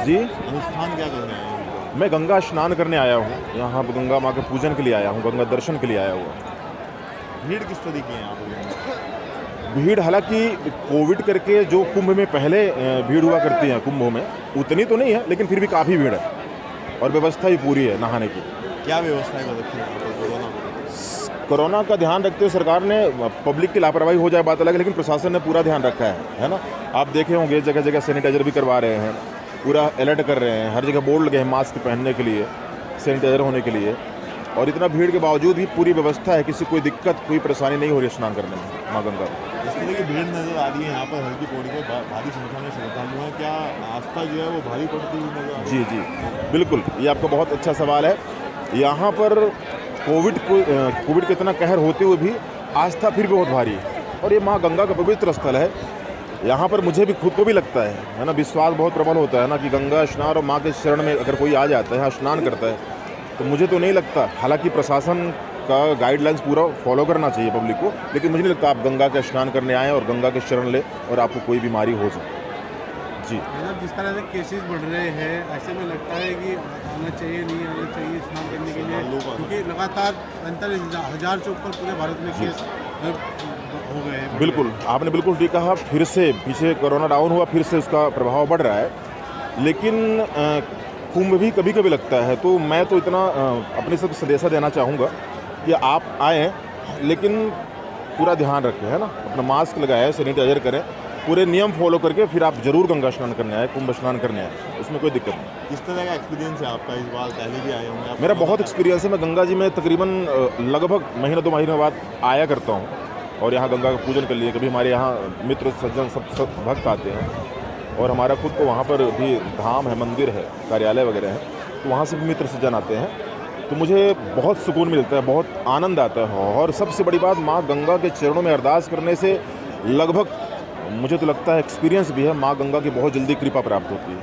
जी, अनुष्ठान क्या करने आए हैं? मैं गंगा स्नान करने आया हूँ। यहाँ पे गंगा माँ के पूजन के लिए आया हूँ, गंगा दर्शन के लिए आया हुआ हूँ। भीड़ किस तरह की है यहाँ पर? भीड़ हालाँकि कोविड करके जो कुंभ में पहले भीड़ हुआ करती है कुंभों में, उतनी तो नहीं है, लेकिन फिर भी काफ़ी भीड़ है और व्यवस्था भी पूरी है नहाने की। क्या व्यवस्थाएं कर रखी है यहाँ पर कोरोना को? कोरोना का ध्यान रखते हुए सरकार ने, पब्लिक की लापरवाही हो जाए बात अलग है, लेकिन प्रशासन ने पूरा ध्यान रखा है ना। आप देखे होंगे जगह जगह सैनिटाइजर भी करवा रहे हैं, पूरा अलर्ट कर रहे हैं, हर जगह बोर्ड लगे हैं मास्क पहनने के लिए, सैनिटाइजर होने के लिए। और इतना भीड़ के बावजूद भी पूरी व्यवस्था है, किसी कोई दिक्कत कोई परेशानी नहीं हो रही है स्नान करने में माँ गंगा में। इस तरह की भीड़ नजर आ रही है यहाँ पर हल्की पौड़ी पर भारी संख्या में श्रद्धालु हैं, क्या आस्था जो है वो भारी पड़ती हुई नजर आ रही जी है? जी बिल्कुल, ये आपका बहुत अच्छा सवाल है। यहाँ पर कोविड का इतना कहर होते हुए भी आस्था फिर भी बहुत भारी है, और ये माँ गंगा का पवित्र स्थल है। यहाँ पर मुझे भी खुद को भी लगता है ना, विश्वास बहुत प्रबल होता है ना कि गंगा स्नान और माँ के शरण में अगर कोई आ जाता है, यहाँ स्नान करता है, तो मुझे तो नहीं लगता, हालांकि प्रशासन का गाइडलाइंस पूरा फॉलो करना चाहिए पब्लिक को, लेकिन मुझे नहीं लगता आप गंगा का स्नान करने आएँ और गंगा के शरण ले और आपको कोई बीमारी हो सके। जी, मतलब जिस तरह से केसेस बढ़ रहे हैं, ऐसे में लगता है कि आना चाहिए नहीं आना चाहिए स्नान करने के लिए, क्योंकि लगातार 45,000 से ऊपर पूरे भारत में केस हो गए हैं। बिल्कुल, आपने बिल्कुल ठीक कहा। फिर से पीछे कोरोना डाउन हुआ, फिर से उसका प्रभाव बढ़ रहा है, लेकिन कुंभ भी कभी कभी लगता है, तो मैं तो इतना अपने से संदेशा देना चाहूँगा कि आप आएँ, लेकिन पूरा ध्यान रखें, है ना, अपना मास्क लगाएं, सैनिटाइजर करें, पूरे नियम फॉलो करके फिर आप जरूर गंगा स्नान करने आए, कुंभ स्नान करने आए, उसमें कोई दिक्कत नहीं। किस तरह का एक्सपीरियंस है आपका इस बार? पहले भी आए होंगे आप? मेरा बहुत एक्सपीरियंस है, मैं गंगा जी में तकरीबन लगभग महीना 2 महीने बाद आया करता हूँ, और यहाँ गंगा का पूजन कर लिए। कभी हमारे यहाँ मित्र सज्जन सब भक्त आते हैं, और हमारा खुद को वहाँ पर भी धाम है, मंदिर है, कार्यालय वगैरह है, तो वहाँ से भी मित्र सज्जन आते हैं, तो मुझे बहुत सुकून मिलता है, बहुत आनंद आता है। और सबसे बड़ी बात, माँ गंगा के चरणों में अरदास करने से लगभग, मुझे तो लगता है एक्सपीरियंस भी है, माँ गंगा की बहुत जल्दी कृपा प्राप्त होती है।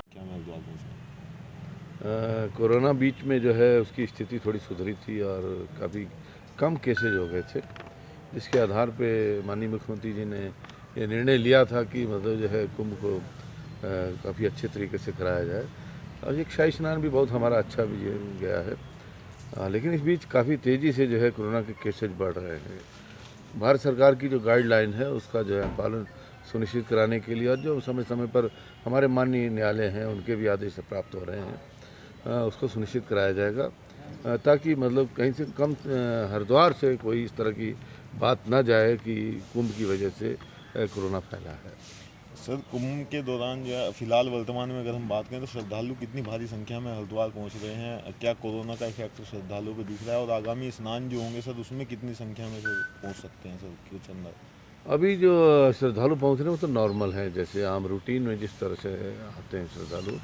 क्या मैं जवाब दूँ इसका? कोरोना बीच में जो है उसकी स्थिति थोड़ी सुधरी थी और काफ़ी कम केसेज हो गए थे, जिसके आधार पे माननीय मुख्यमंत्री जी ने ये निर्णय लिया था कि मतलब जो है कुंभ को काफ़ी अच्छे तरीके से कराया जाए, और एक शाही स्नान भी बहुत हमारा अच्छा भी गया है। लेकिन इस बीच काफ़ी तेज़ी से जो है कोरोना के केसेज बढ़ रहे हैं। भारत सरकार की जो गाइडलाइन है उसका जो है पालन सुनिश्चित कराने के लिए, और जो समय समय पर हमारे माननीय न्यायालय हैं उनके भी आदेश प्राप्त हो रहे हैं, उसको सुनिश्चित कराया जाएगा, ताकि मतलब कहीं से कम हरिद्वार से कोई इस तरह की बात ना जाए कि कुंभ की वजह से कोरोना फैला है। सर, कुंभ के दौरान जो है फिलहाल वर्तमान में अगर हम बात करें तो श्रद्धालु कितनी भारी संख्या में हरिद्वार पहुंच रहे हैं? क्या कोरोना का इफेक्ट श्रद्धालुओं को दिख रहा है? और आगामी स्नान जो होंगे सर, उसमें कितनी संख्या में सर पहुंच सकते हैं सर, कुछ अंदर? अभी जो श्रद्धालु पहुंच रहे हैं वो तो नॉर्मल है, जैसे आम रूटीन में जिस तरह से आते हैं श्रद्धालु,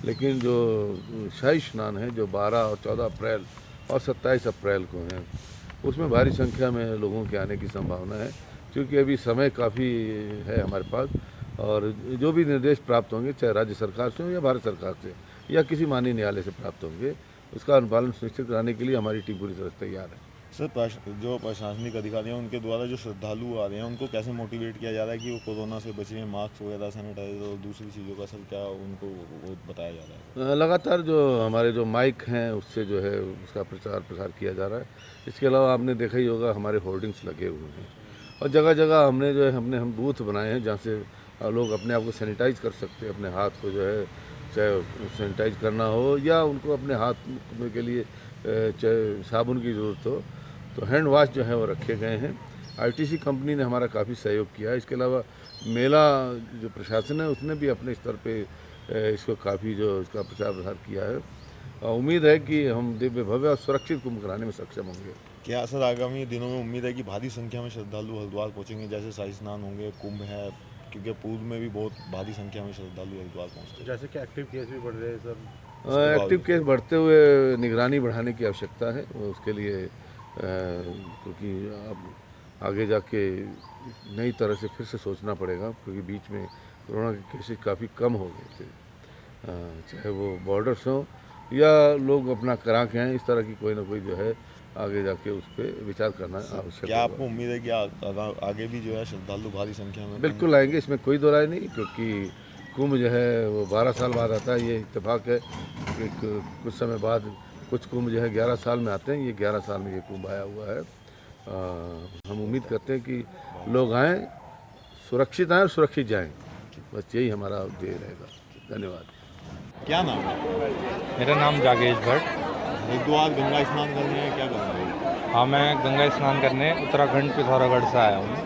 लेकिन जो शाही स्नान है जो 12 और 14 अप्रैल और 27 अप्रैल को है, उसमें भारी संख्या में लोगों के आने की संभावना है, क्योंकि अभी समय काफ़ी है हमारे पास, और जो भी निर्देश प्राप्त होंगे, चाहे राज्य सरकार से हो या भारत सरकार से या किसी माननीय न्यायालय से प्राप्त होंगे, उसका अनुपालन सुनिश्चित कराने के लिए हमारी टीम पूरी तरह से तैयार है। सर, जो प्रशासनिक अधिकारी हैं उनके द्वारा जो श्रद्धालु आ रहे हैं उनको कैसे मोटिवेट किया जा रहा है कि वो कोरोना से बचें, मास्क वगैरह, सैनिटाइजर और दूसरी चीज़ों का सर क्या उनको वो बताया जा रहा है? लगातार जो हमारे जो माइक हैं उससे जो है उसका प्रचार प्रसार किया जा रहा है। इसके अलावा आपने देखा ही होगा हमारे होर्डिंग्स लगे हुए हैं, और जगह जगह हमने जो है हम बूथ बनाए हैं जहाँ से लोग अपने आप को सैनिटाइज कर सकते हैं, अपने हाथ को जो है चाहे सैनिटाइज करना हो या उनको अपने हाथ धोने के लिए चाहे साबुन की ज़रूरत हो, तो हैंड वाश जो है वो रखे गए हैं। आईटीसी कंपनी ने हमारा काफ़ी सहयोग किया है। इसके अलावा मेला जो प्रशासन है उसने भी अपने स्तर पे इसको काफ़ी जो इसका प्रचार प्रसार किया है, और उम्मीद है कि हम दिव्य भव्य और सुरक्षित कुंभ कराने में सक्षम होंगे। क्या सर आगामी दिनों में उम्मीद है कि भारी संख्या में श्रद्धालु हरिद्वार पहुंचेंगे, जैसे शाही स्नान होंगे, कुंभ है, क्योंकि पूर्व में भी बहुत भारी संख्या में श्रद्धालु हरिद्वार पहुंचते हैं? जैसे कि एक्टिव केस भी बढ़ रहे हैं सर। एक्टिव केस बढ़ते हुए निगरानी बढ़ाने की आवश्यकता है, उसके लिए क्योंकि अब आगे जाके नई तरह से फिर से सोचना पड़ेगा, क्योंकि बीच में कोरोना के केसेस काफ़ी कम हो गए थे, चाहे वो बॉर्डर्स हों या लोग अपना करा के आएँ, इस तरह की कोई ना कोई जो है आगे जाके उस पर विचार करना आवश्यक क्या होगा। आपको उम्मीद है कि आगे भी जो है श्रद्धालु भारी संख्या में बिल्कुल आएंगे, इसमें कोई दो राय नहीं, क्योंकि कुंभ जो है वो 12 साल बाद आता है। ये इत्तेफाक है कि कुछ समय बाद कुछ कुंभ जो है 11 साल में आते हैं, ये 11 साल में ये कुंभ आया हुआ है। हम उम्मीद करते हैं कि लोग आएँ, सुरक्षित आएँ और सुरक्षित जाएँ, बस यही हमारा ध्येय रहेगा। धन्यवाद। क्या नाम है? मेरा नाम जागेश भट्ट। हरिद्वार गंगा स्नान करने हैं, क्या करेंगे? हाँ, मैं गंगा स्नान करने उत्तराखंड पिथौरागढ़ से आया हूँ।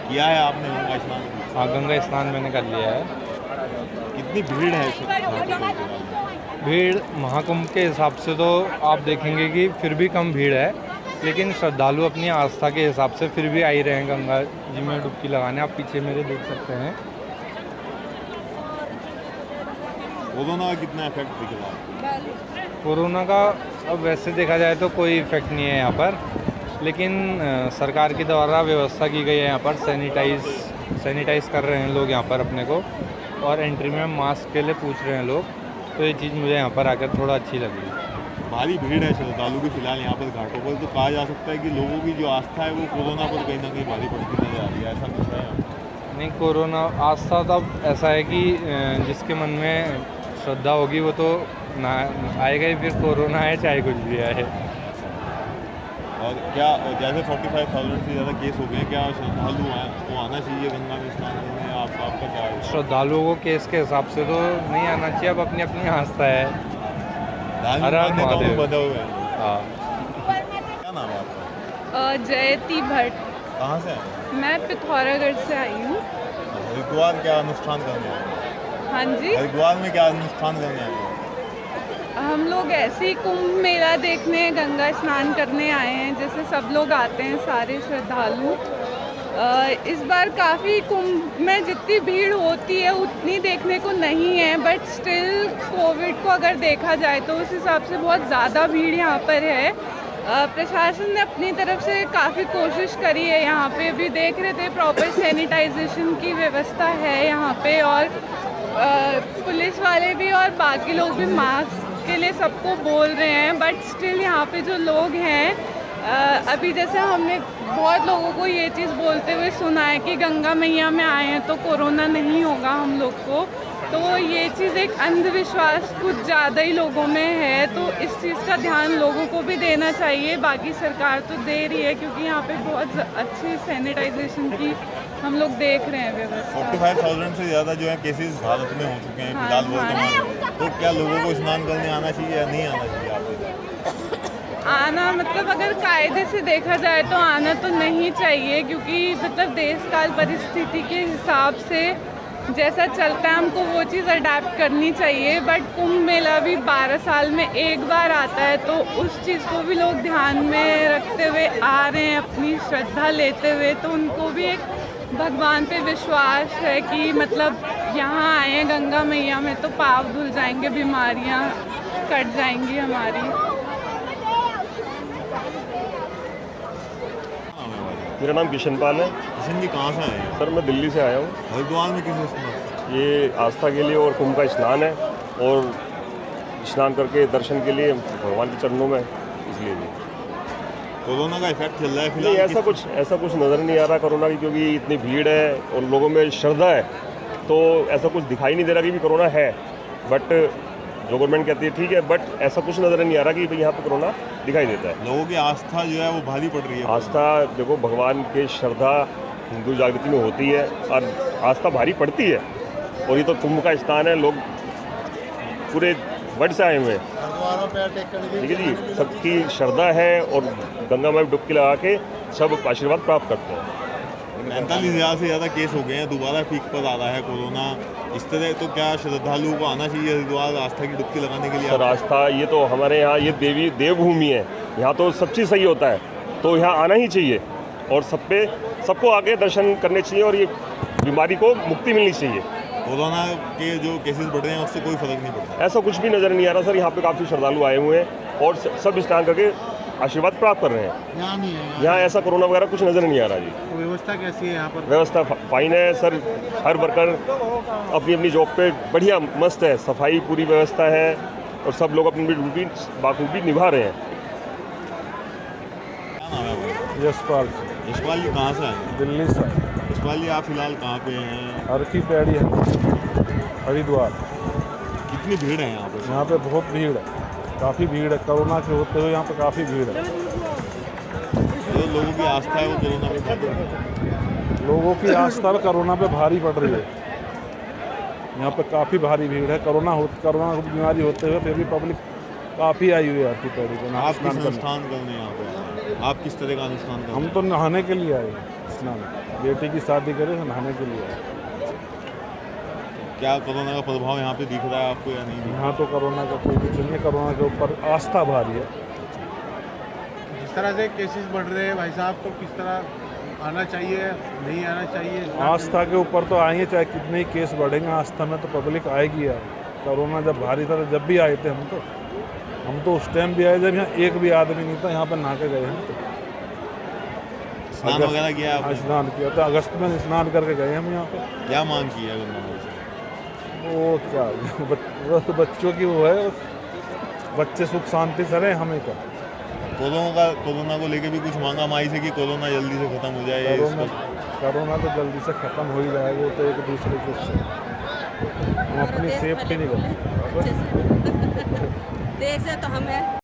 किया है आपने गंगा स्नान? हाँ, गंगा स्नान मैंने कर लिया है। कितनी भीड़ है? भीड़ महाकुंभ के हिसाब से तो आप देखेंगे कि फिर भी कम भीड़ है, लेकिन श्रद्धालु अपनी आस्था के हिसाब से फिर भी आ ही रहे हैं गंगा जी में डुबकी लगाने। आप पीछे मेरे देख सकते हैं। कोरोना का कितना इफेक्ट दिख रहा है? कोरोना का अब वैसे देखा जाए तो कोई इफेक्ट नहीं है यहाँ पर, लेकिन सरकार के द्वारा व्यवस्था की गई है यहाँ पर। सैनिटाइज कर रहे हैं लोग यहाँ पर अपने को, और एंट्री में मास्क के लिए पूछ रहे हैं लोग, तो ये चीज़ मुझे यहाँ पर आकर थोड़ा अच्छी लगी। भारी भीड़ है श्रद्धालु की फिलहाल यहाँ पर घाटों पर, तो कहा जा सकता है कि लोगों की जो आस्था है वो कोरोना पर कहीं ना कहीं भारी पड़ती नजर आ रही है, ऐसा कुछ है? नहीं, कोरोना आस्था तब ऐसा है कि जिसके मन में श्रद्धा होगी वो तो ना आएगा ही, फिर कोरोना है चाहे कुछ भी आए। और क्या जैसे 45,000 से ज़्यादा केस हो गए, क्या श्रद्धालु को आना चाहिए गंगा में स्नान करने? आपका क्या है? श्रद्धालुओं को केस के हिसाब से तो नहीं आना चाहिए, अब अपनी अपनी आस्था है। हर हर महादेव। बंधे हुए हैं। हाँ। क्या नाम है आपका? जयती भट्ट। कहाँ से हैं? मैं पिथौरागढ़ से आई हूँ। हरिद्वार क्या अनुष्ठान करने आए हैं? हाँ जी, हरिद्वार में क्या अनुष्ठान करने आए हैं? हम लोग ऐसे ही कुंभ मेला देखने, गंगा स्नान करने आए हैं, जैसे सब लोग आते हैं सारे श्रद्धालु। इस बार काफ़ी कुंभ में जितनी भीड़ होती है उतनी देखने को नहीं है, बट स्टिल कोविड को अगर देखा जाए तो उस हिसाब से बहुत ज़्यादा भीड़ यहाँ पर है। प्रशासन ने अपनी तरफ से काफ़ी कोशिश करी है। यहाँ पे भी देख रहे थे, प्रॉपर सैनिटाइजेशन की व्यवस्था है यहाँ पे, और पुलिस वाले भी और बाकी लोग भी मास्क के लिए सबको बोल रहे हैं, बट स्टिल यहाँ पे जो लोग हैं, अभी जैसे हमने बहुत लोगों को ये चीज़ बोलते हुए सुना है कि गंगा मैया में आए हैं तो कोरोना नहीं होगा हम लोग को, तो ये चीज़ एक अंधविश्वास कुछ ज़्यादा ही लोगों में है, तो इस चीज़ का ध्यान लोगों को भी देना चाहिए। बाकी सरकार तो दे रही है, क्योंकि यहाँ पे बहुत अच्छी सैनिटाइजेशन की हम लोग देख रहे हैं व्यवस्था। 45,000 से ज़्यादा जो है केसेस भारत में हो चुके हैं फिलहाल वर्तमान में, तो क्या लोगों को स्नान करने आना चाहिए या नहीं आना चाहिए? आप आना मतलब अगर कायदे से देखा जाए तो आना तो नहीं चाहिए, क्योंकि मतलब देश काल परिस्थिति के हिसाब से जैसा चलता है हमको वो चीज़ अडेप्ट करनी चाहिए। बट कुंभ मेला भी 12 साल में एक बार आता है, तो उस चीज़ को भी लोग ध्यान में रखते हुए आ रहे हैं, अपनी श्रद्धा लेते हुए, तो उनको भी एक भगवान पे विश्वास है कि मतलब यहाँ आए हैं गंगा मैया में तो पाप धुल जाएंगे, बीमारियाँ कट जाएंगी हमारी। मेरा नाम किशन पाल है। किशन जी कहाँ से आए हैं? सर मैं दिल्ली से आया हूँ। हरिद्वार में किस स्नान? ये आस्था के लिए और कुंभ का स्नान है, और स्नान करके दर्शन के लिए भगवान के चरणों में, इसलिए जी। कोरोना का इफेक्ट चल रहा है नहीं, फिलहाल? ऐसा कुछ नज़र नहीं आ रहा कोरोना की, क्योंकि इतनी भीड़ है और लोगों में श्रद्धा है, तो ऐसा कुछ दिखाई नहीं दे रहा कि भी कोरोना है। बट जो गवर्नमेंट कहती है ठीक है, बट ऐसा कुछ नज़र नहीं आ रहा कि भाई यहाँ पे कोरोना दिखाई देता है। लोगों की आस्था जो है वो भारी पड़ रही है। आस्था देखो, भगवान के श्रद्धा हिंदू जागृति में होती है और आस्था भारी पड़ती है, और ये तो कुंभ का स्थान है, लोग पूरे वर्ल्ड से आए हुए हैं, ठीक है जी। सबकी श्रद्धा है और गंगा में डुबकी लगा के सब आशीर्वाद प्राप्त करते हैं। 45,000 से ज़्यादा केस हो गए हैं, दोबारा पीक पर आ रहा है कोरोना इस तरह, तो क्या श्रद्धालुओं को आना चाहिए हरिद्वार आस्था की डुबकी लगाने के लिए? सर आस्था, ये तो हमारे यहाँ ये देवी देवभूमि है, यहाँ तो सब चीज़ सही होता है, तो यहाँ आना ही चाहिए, और सबको आके दर्शन करने चाहिए, और ये बीमारी को मुक्ति मिलनी चाहिए। कोरोना के जो केसेस बढ़ रहे हैं उससे कोई फर्क नहीं पड़ता? ऐसा कुछ भी नज़र नहीं आ रहा सर। यहाँ पे काफ़ी श्रद्धालु आए हुए हैं और सब स्नान करके आशीर्वाद प्राप्त कर रहे हैं। यहाँ नहीं है, यहाँ ऐसा कोरोना वगैरह कुछ नज़र नहीं आ रहा जी। तो व्यवस्था कैसी है यहाँ पर? व्यवस्था फाइन है सर, हर वर्कर अपनी अपनी जॉब पे बढ़िया मस्त है, सफाई पूरी व्यवस्था है, और सब लोग अपनी ड्यूटी बाखूबी निभा रहे हैं। नाम है आपका? यशपाल यशपाल जी कहाँ से आए हैं? दिल्ली से यशपाल जी आप फिलहाल कहाँ पे हैं? अर्की पैड़ी है हरिद्वार। कितनी भीड़ है यहाँ पे? यहाँ पे बहुत भीड़ है, काफ़ी भीड़ है। कोरोना के होते हुए यहाँ पे काफ़ी भीड़ है। जो लोगों की आस्था है वो कोरोना पे बढ़ रही है। लोगों की आस्था कोरोना पे भारी पड़ रही है। यहाँ पे काफ़ी भारी भीड़ है। कोरोना की बीमारी होते हुए फिर भी पब्लिक काफ़ी आई हुई है अर्की पैड़ी पे। आप किस अनुष्ठान करने यहाँ पे आए? आप किस तरह का अनुष्ठान करने? हम तो नहाने के लिए आए हैं, स्नान। बेटी की शादी करे तो नहाने के लिए आए। क्या कोरोना का प्रभाव यहाँ पे दिख रहा है आपको या नहीं? यहाँ तो कोरोना का कोई कुछ नहीं है। कोरोना के ऊपर आस्था भारी है। जिस तरह से केसेस बढ़ रहे हैं भाई साहब, तो किस तरह आना चाहिए, नहीं आना चाहिए? आस्था के ऊपर तो आएंगे, चाहे कितने ही केस बढ़ेंगे, आस्था में तो पब्लिक आएगी यार। कोरोना जब भारी था, जब भी आए थे हम तो उस टाइम भी आए जब यहाँ एक भी आदमी नहीं था। यहाँ पर नहा के गए हैं। स्नान वगैरह किया आपने? स्नान किया था, अगस्त में स्नान करके गए हम यहाँ पे। क्या मांग की है गंगा से? वो क्या वो तो बच्चों की वो है, बच्चे सुख शांति से रहे, हमें क्या। कोरोना को लेके भी कुछ मांगा माई से कि कोरोना जल्दी से खत्म हो जाए? कोरोना तो जल्दी से ख़त्म हो ही जाएगा। वो तो एक दूसरे के से हम अपनी सेफ्टी नहीं करते। देश है तो हम है।